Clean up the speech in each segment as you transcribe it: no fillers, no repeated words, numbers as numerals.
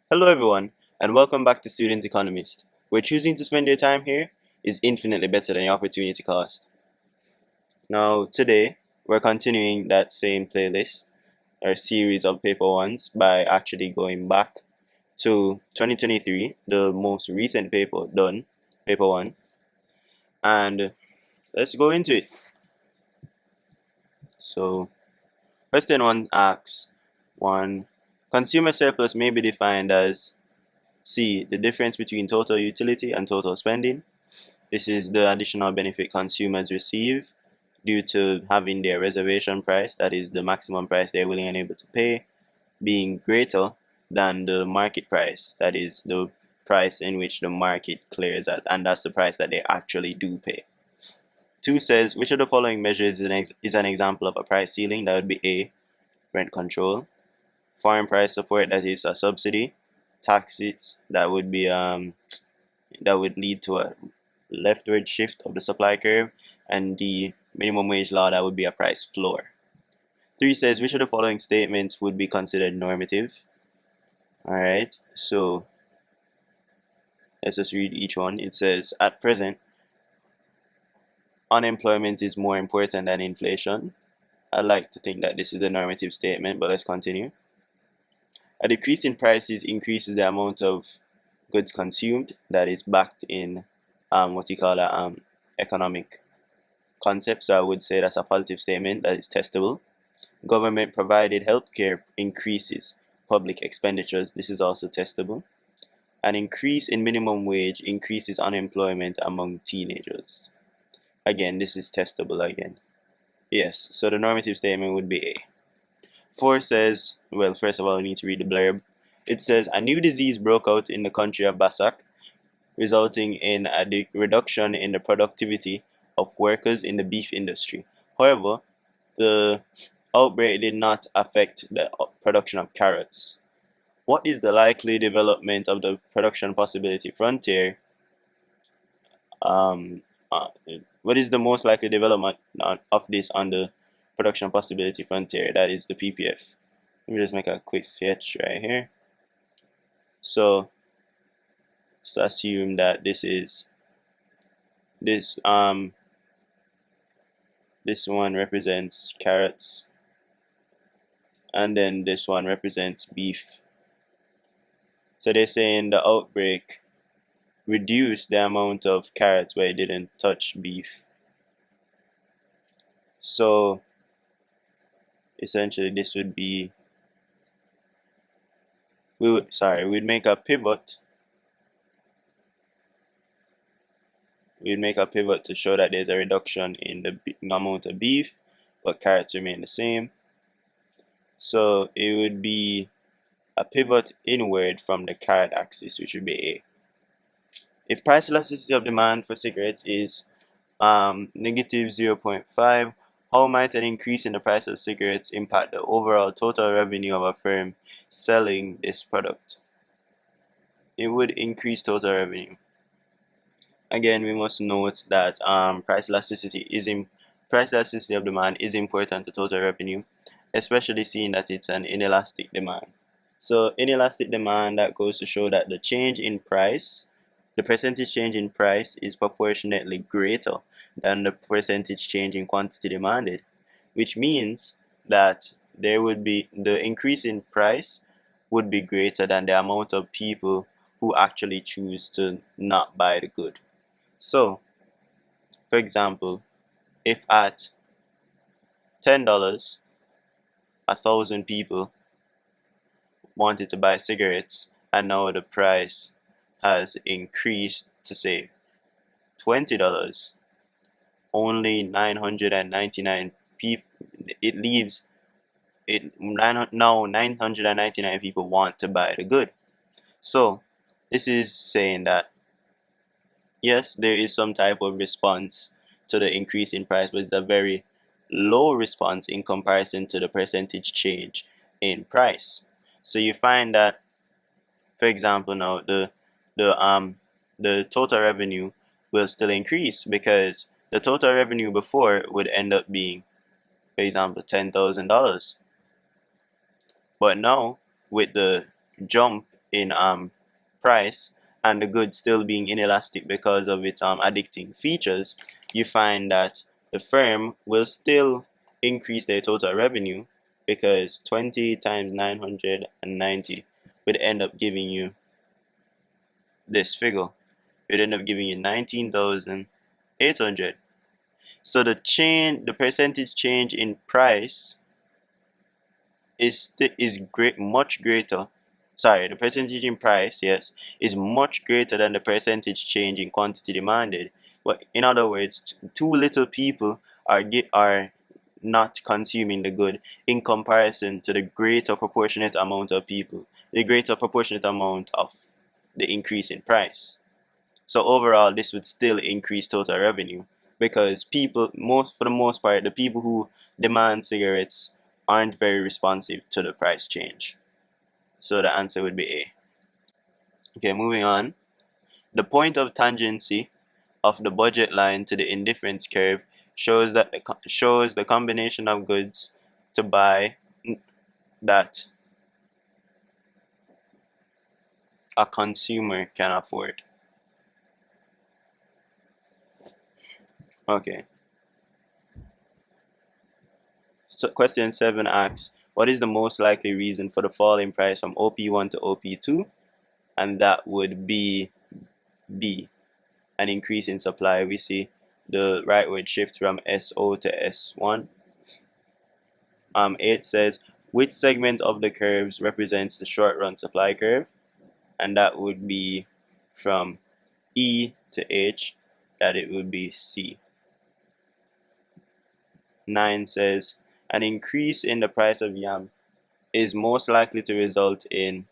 Hello everyone, and welcome back to Student Economist, where choosing to spend your time here is infinitely better than the opportunity cost. Now, today, we're continuing that same playlist, or series of paper ones, by actually going back to 2023, the most recent paper done, paper one, and let's go into it. So, question one asks, one, consumer surplus may be defined as C. The difference between total utility and total spending. This is the additional benefit consumers receive due to having their reservation price, that is the maximum price they're willing and able to pay, being greater than the market price, that is the price in which the market clears at, and that's the price that they actually do pay. 2 says, which of the following measures is an example of a price ceiling? That would be A, rent control; foreign price support, that is a subsidy; taxes, that would be that would lead to a leftward shift of the supply curve; and the minimum wage law, that would be a price floor. 3 says, which of the following statements would be considered normative? Alright, so let's just read each one. It says, at present, unemployment is more important than inflation. I like to think that this is the normative statement, but let's continue. A decrease in prices increases the amount of goods consumed, that is backed in what you call a economic concept. So I would say that's a positive statement that is testable. Government provided healthcare increases public expenditures. This is also testable. An increase in minimum wage increases unemployment among teenagers. Again, this is testable again. Yes, so the normative statement would be A. 4 says, well, first of all, we need to read the blurb. It says, a new disease broke out in the country of Basak, resulting in a reduction in the productivity of workers in the beef industry. However, the outbreak did not affect the production of carrots. What is the likely development of the production possibility frontier? Um, uh, what is the most likely development of this on the production possibility frontier? That is the PPF. Let me just make a quick sketch right here. So just assume that this is this this one represents carrots, and then this one represents beef. So they're saying the outbreak reduced the amount of carrots, but it didn't touch beef. So essentially this would be, we'd make a pivot. We'd make a pivot to show that there's a reduction in the amount of beef, but carrots remain the same. So it would be a pivot inward from the carrot axis, which would be A. If price elasticity of demand for cigarettes is negative 0.5, how might an increase in the price of cigarettes impact the overall total revenue of a firm selling this product? It would increase total revenue. Again, we must note that price elasticity of demand is important to total revenue, especially seeing that it's an inelastic demand. So inelastic demand, that goes to show that the change in price, the percentage change in price, is proportionately greater than the percentage change in quantity demanded, which means that there would be the increase in price would be greater than the amount of people who actually choose to not buy the good. So, for example, if at $10, 1,000 people wanted to buy cigarettes, and now the price has increased to say $20, only 999 people, it leaves it now 999 people want to buy the good. So this is saying that yes, there is some type of response to the increase in price, but it's a very low response in comparison to the percentage change in price. So you find that, for example, now the total revenue will still increase, because the total revenue before would end up being, for example, $10,000. But now with the jump in price and the good still being inelastic because of its addicting features, you find that the firm will still increase their total revenue, because 20 times 990 would end up giving you this figure. It would end up giving you 19,800. So the percentage change in price is much greater. Sorry, the percentage in price, yes, is much greater than the percentage change in quantity demanded. But in other words, too little people are not consuming the good in comparison to the greater proportionate amount of people, the greater proportionate amount of the increase in price. So overall, this would still increase total revenue, because for the most part, the people who demand cigarettes aren't very responsive to the price change. So the answer would be A. Okay, moving on. The point of tangency of the budget line to the indifference curve shows the combination of goods to buy that a consumer can afford. Okay. So question 7 asks, what is the most likely reason for the fall in price from OP1 to OP2? And that would be B, an increase in supply. We see the rightward shift from SO to S1. 8 says, which segment of the curves represents the short run supply curve? And that would be from E to H, that it would be C. 9 says, an increase in the price of yam is most likely to result in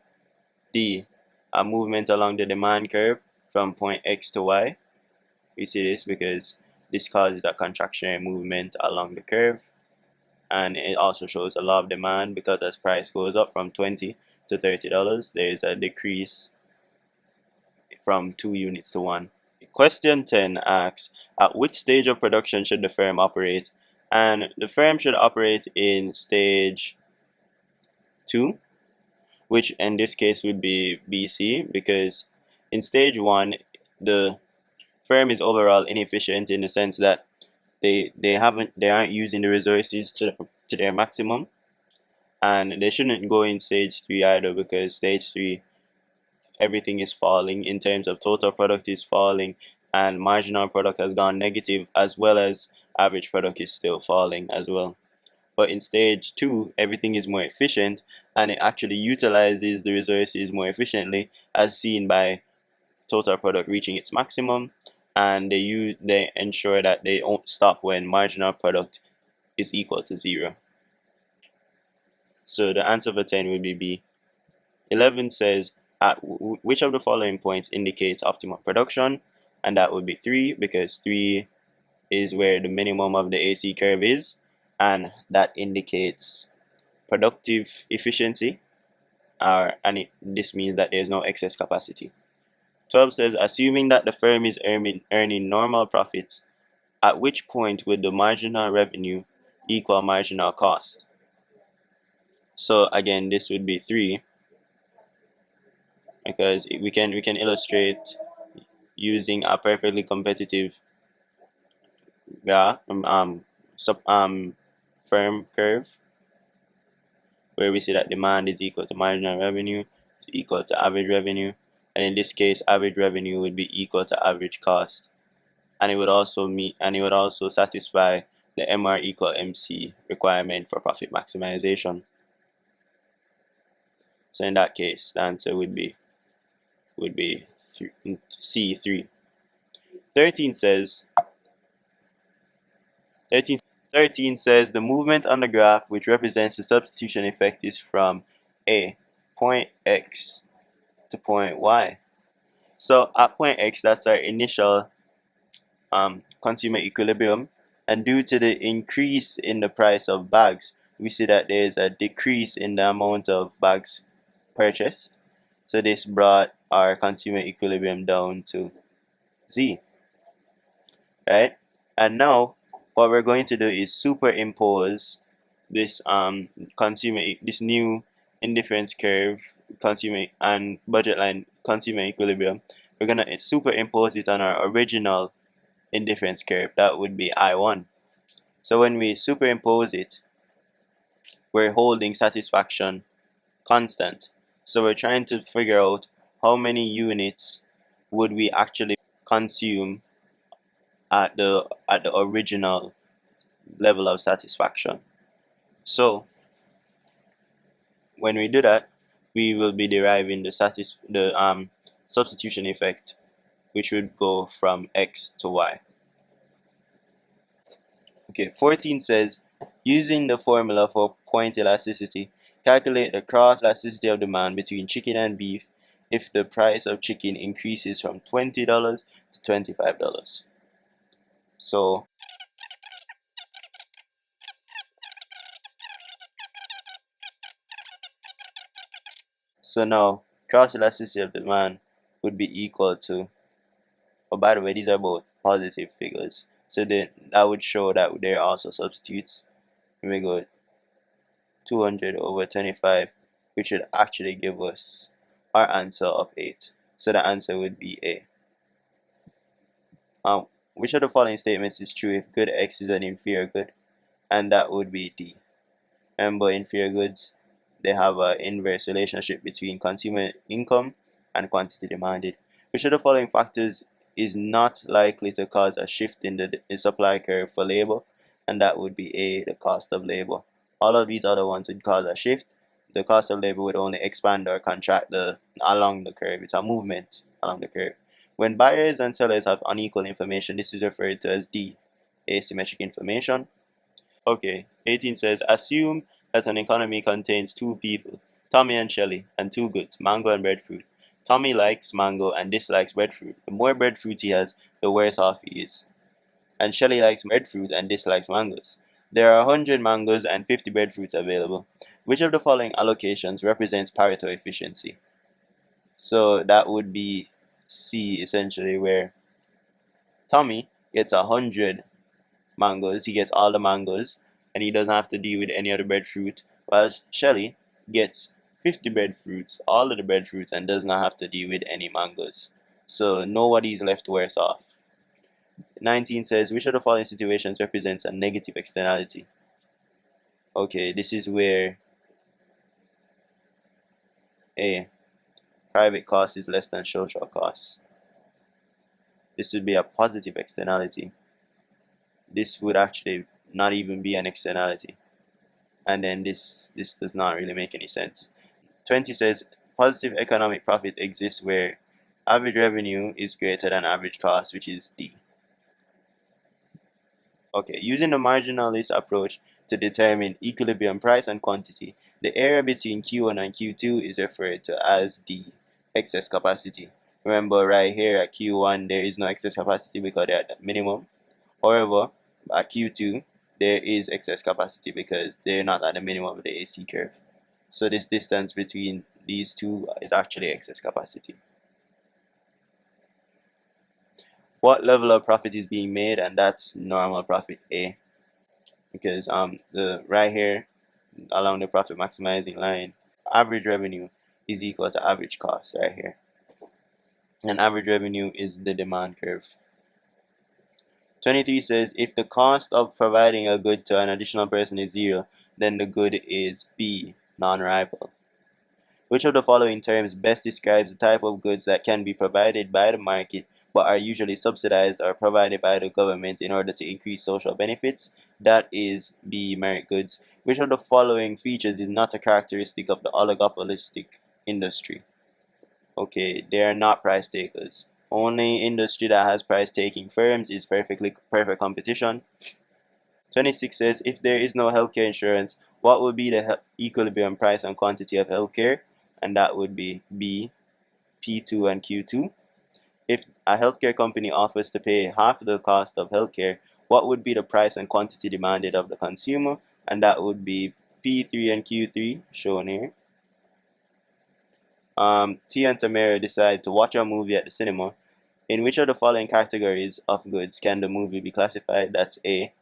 D, a movement along the demand curve from point X to Y. We see this because this causes a contractionary movement along the curve, and it also shows a law of demand, because as price goes up from $20 to $30, there is a decrease from 2 units to 1. Question 10 asks, at which stage of production should the firm operate? And the firm should operate in stage 2, which in this case would be BC, because in stage 1, the firm is overall inefficient in the sense that they aren't using the resources to their maximum, and they shouldn't go in stage 3 either, because stage 3 everything is falling in terms of total product is falling, and marginal product has gone negative, as well as average product is still falling as well. But in stage 2, everything is more efficient, and it actually utilizes the resources more efficiently, as seen by total product reaching its maximum, and they ensure that they don't stop when marginal product is equal to 0. So the answer for 10 would be B. 11 says, at which of the following points indicates optimal production? And that would be 3, because 3 is where the minimum of the AC curve is, and that indicates productive efficiency, this means that there's no excess capacity. 12 says, assuming that the firm is earning normal profits, at which point would the marginal revenue equal marginal cost? So again, this would be 3, because we can illustrate using a perfectly competitive firm curve, where we see that demand is equal to marginal revenue is equal to average revenue, and in this case average revenue would be equal to average cost, and it would also satisfy the MR equal MC requirement for profit maximization. So in that case, the answer would be C3. 13 says 13 says the movement on the graph which represents the substitution effect is from A, point X to point Y. So at point X, that's our initial consumer equilibrium, and due to the increase in the price of bags, we see that there is a decrease in the amount of bags purchased. So this brought our consumer equilibrium down to Z, right? And now what we're going to do is superimpose this this new indifference curve, consumer and budget line consumer equilibrium, we're going to superimpose it on our original indifference curve. That would be I1. So when we superimpose it, we're holding satisfaction constant. So we're trying to figure out how many units would we actually consume at the original level of satisfaction. So when we do that, we will be deriving the substitution effect, which would go from x to y. Okay, 14 says, using the formula for point elasticity, calculate the cross elasticity of demand between chicken and beef if the price of chicken increases from $20 to $25. So now cross elasticity of demand would be equal to, oh, by the way, these are both positive figures. So then that would show that there are also substitutes. We go 200 over 25, which would actually give us our answer of 8. So the answer would be A. Which of the following statements is true if good X is an inferior good? And that would be D. Remember, inferior goods, they have an inverse relationship between consumer income and quantity demanded. Which of the following factors is not likely to cause a shift in the supply curve for labor? And that would be A, the cost of labor. All of these other ones would cause a shift. The cost of labor would only expand or contract along the curve. It's a movement along the curve. When buyers and sellers have unequal information, this is referred to as D, asymmetric information. Okay, 18 says, assume that an economy contains two people, Tommy and Shelley, and two goods, mango and breadfruit. Tommy likes mango and dislikes breadfruit. The more breadfruit he has, the worse off he is. And Shelley likes breadfruit and dislikes mangoes. There are 100 mangoes and 50 breadfruits available. Which of the following allocations represents Pareto efficiency? So that would be C, essentially, where Tommy gets 100 mangoes, he gets all the mangoes, and he doesn't have to deal with any other breadfruit, while Shelley gets 50 breadfruits, all of the breadfruits, and does not have to deal with any mangoes. So nobody's left worse off. 19 says, which of the following situations represents a negative externality? Okay, this is where A, private cost is less than social cost. This would be a positive externality. This would actually not even be an externality. And then this does not really make any sense. 20 says, positive economic profit exists where average revenue is greater than average cost, which is D. Okay, using the marginalist approach to determine equilibrium price and quantity, the area between Q1 and Q2 is referred to as D, excess capacity. Remember, right here at Q1, there is no excess capacity because they're at the minimum. However, at Q2, there is excess capacity because they're not at the minimum of the AC curve. So this distance between these two is actually excess capacity. What level of profit is being made? And that's normal profit A, because the right here along the profit maximizing line, average revenue is equal to average cost right here, and average revenue is the demand curve. 23 says, if the cost of providing a good to an additional person is 0, then the good is B, non-rival. Which of the following terms best describes the type of goods that can be provided by the market but are usually subsidized or provided by the government in order to increase social benefits? That is B, merit goods. Which of the following features is not a characteristic of the oligopolistic industry? Okay, they are not price takers. Only industry that has price taking firms is perfect competition. 26 says, if there is no healthcare insurance, what would be the equilibrium price and quantity of healthcare? And that would be B, P2 and Q2. If a healthcare company offers to pay half the cost of healthcare, what would be the price and quantity demanded of the consumer? And that would be P3 and Q3, shown here. T and Tamara decide to watch a movie at the cinema. In which of the following categories of goods can the movie be classified? That's A,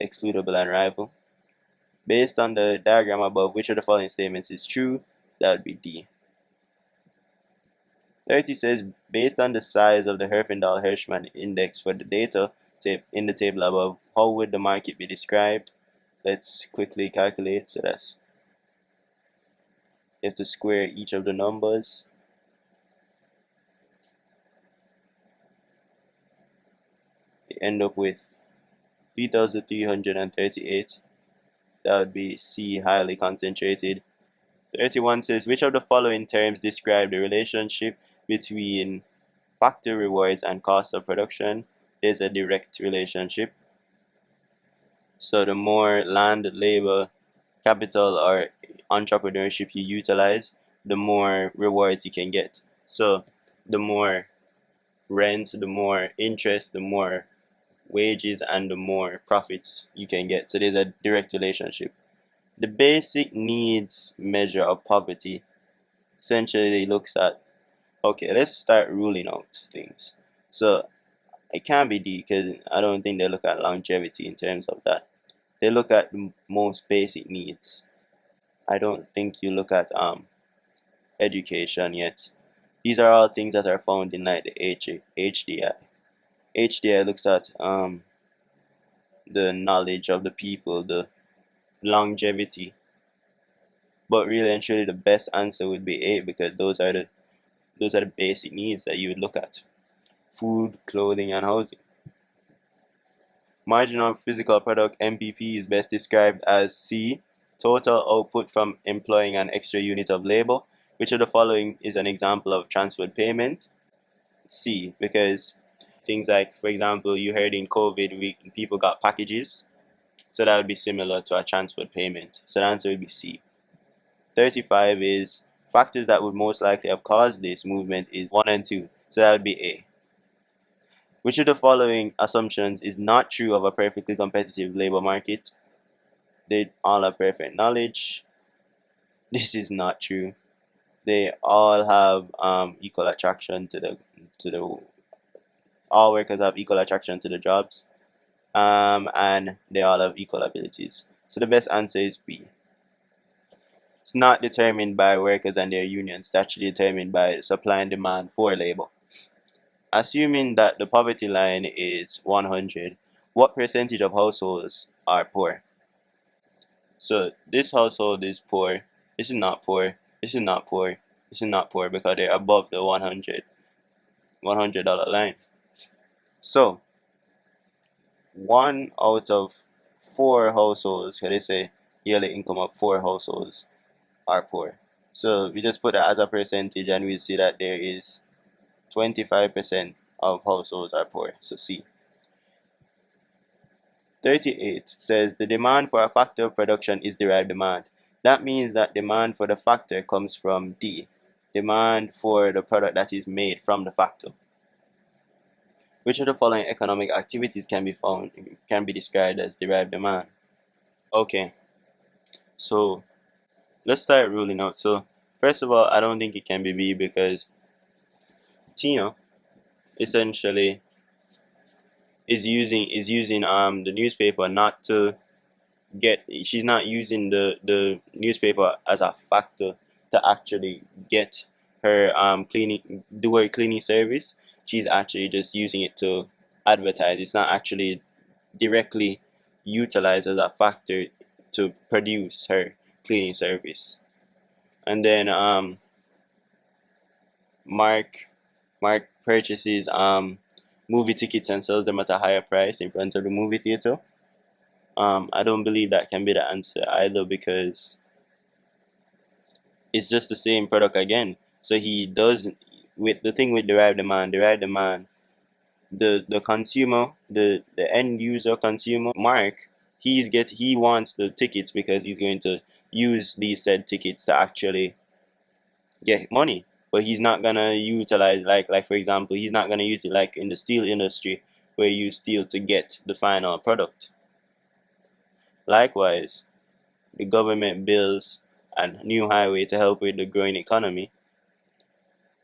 excludable and rival. Based on the diagram above, which of the following statements is true? That would be D. 30 says, based on the size of the Herfindahl-Hirschman index for the data in the table above, how would the market be described? Let's quickly calculate. So that's, you have to square each of the numbers. You end up with 3,338. That would be C, highly concentrated. 31 says, which of the following terms describe the relationship between factor rewards and cost of production? There's a direct relationship. So the more land, labor, capital, or entrepreneurship you utilize, the more rewards you can get. So the more rent, the more interest, the more wages, and the more profits you can get. So there's a direct relationship. The basic needs measure of poverty essentially looks at, okay, let's start ruling out things. So it can be D, because I don't think they look at longevity in terms of that. They look at the most basic needs. I don't think you look at education yet. These are all things that are found in like the HDI. HDI looks at the knowledge of the people, the longevity. But really and truly, the best answer would be A, because those are the basic needs that you would look at: food, clothing, and housing. Marginal physical product (MPP) is best described as C, total output from employing an extra unit of labor. Which of the following is an example of transferred payment? C, because things like, for example, you heard in COVID, people got packages, so that would be similar to a transferred payment. So the answer would be C. 35 is, factors that would most likely have caused this movement is 1 and 2, so that would be A. Which of the following assumptions is not true of a perfectly competitive labor market? They all have perfect knowledge. This is not true. They all have equal attraction to the all workers have equal attraction to the jobs, and they all have equal abilities. So the best answer is B. It's not determined by workers and their unions. It's actually determined by supply and demand for labor. Assuming that the poverty line is 100, what percentage of households are poor? So this household is poor, this is not poor, this is not poor, this is not poor, because they're above the $100 line. So 1 out of 4 households, can they say yearly income of 4 households are poor? So we just put that as a percentage, and we see that there is 25% of households are poor. So C. 38 says the demand for a factor of production is derived demand. That means that demand for the factor comes from D, demand for the product that is made from the factor. Which of the following economic activities can be described as derived demand? Okay, so let's start ruling out. So first of all, I don't think it can be B, because Tino essentially is using the newspaper not to she's not using the newspaper as a factor to actually get her do her cleaning service. She's actually just using it to advertise. It's not actually directly utilized as a factor to produce her cleaning service. And then Mark purchases movie tickets and sells them at a higher price in front of the movie theater. I don't believe that can be the answer either, because it's just the same product again. So he does, with the thing with derived demand, the consumer, the end user consumer, Mark, he wants the tickets because he's going to use these said tickets to actually get money. But he's not gonna utilize, like for example, he's not gonna use it like in the steel industry where you use steel to get the final product. Likewise, the government builds a new highway to help with the growing economy.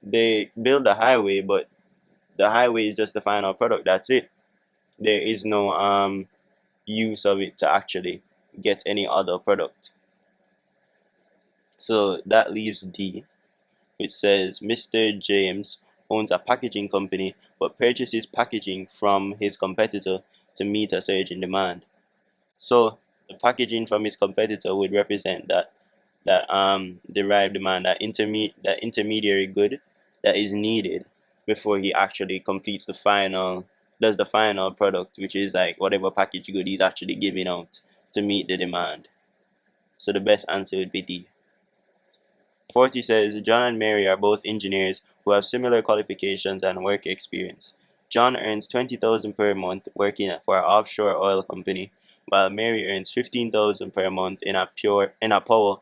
They build the highway, but the highway is just the final product. That's it. There is no use of it to actually get any other product. So that leaves D, which says Mr. James owns a packaging company but purchases packaging from his competitor to meet a surge in demand. So the packaging from his competitor would represent that derived demand, that intermediary good that is needed before he actually completes does the final product, which is like whatever package good he's actually giving out to meet the demand. So the best answer would be D. 40 says John and Mary are both engineers who have similar qualifications and work experience. John earns $20,000 per month working for an offshore oil company, while Mary earns $15,000 per month in a power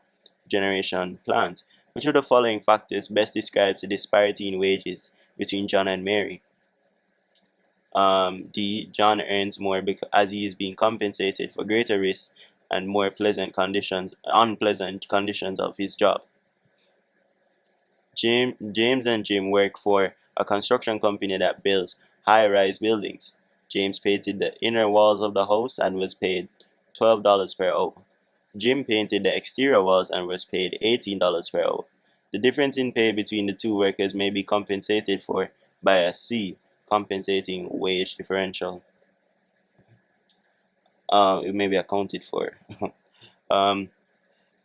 generation plant. Which of the following factors best describes the disparity in wages between John and Mary? D. John earns more because as he is being compensated for greater risks and more unpleasant conditions of his job. James and Jim work for a construction company that builds high-rise buildings. James painted the inner walls of the house and was paid $12 per hour. Jim painted the exterior walls and was paid $18 per hour. The difference in pay between the two workers may be compensated for by a C, compensating wage differential. It may be accounted for. um,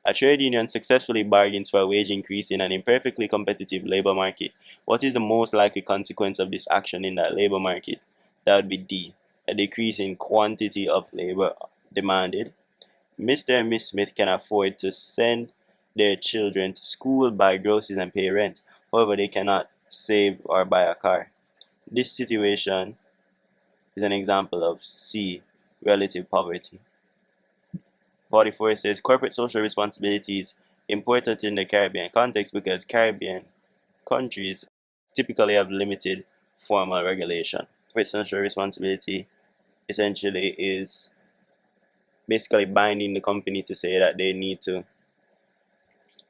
A trade union successfully bargains for a wage increase in an imperfectly competitive labor market. What is the most likely consequence of this action in that labor market? That would be D, a decrease in quantity of labor demanded. Mr. and Miss Smith can afford to send their children to school, buy groceries, and pay rent. However, they cannot save or buy a car. This situation is an example of C, relative poverty. 44 says corporate social responsibility is important in the Caribbean context because Caribbean countries typically have limited formal regulation. Corporate social responsibility essentially is basically binding the company to say that they need to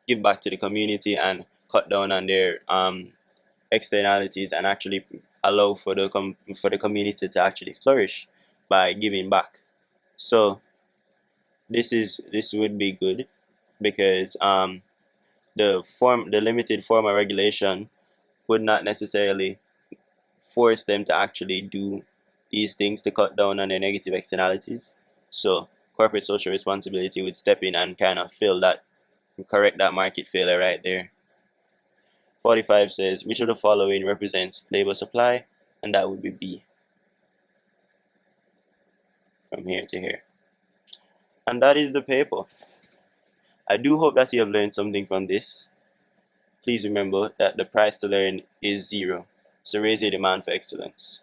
give back to the community and cut down on their externalities and actually allow for the community to actually flourish by giving back. So this would be good because the limited formal regulation would not necessarily force them to actually do these things to cut down on their negative externalities. So corporate social responsibility would step in and kind of correct that market failure right there. 45 says which of the following represents labor supply, and that would be B, from here to here. And that is the paper. I do hope that you have learned something from this. Please remember that the price to learn is 0, so raise your demand for excellence.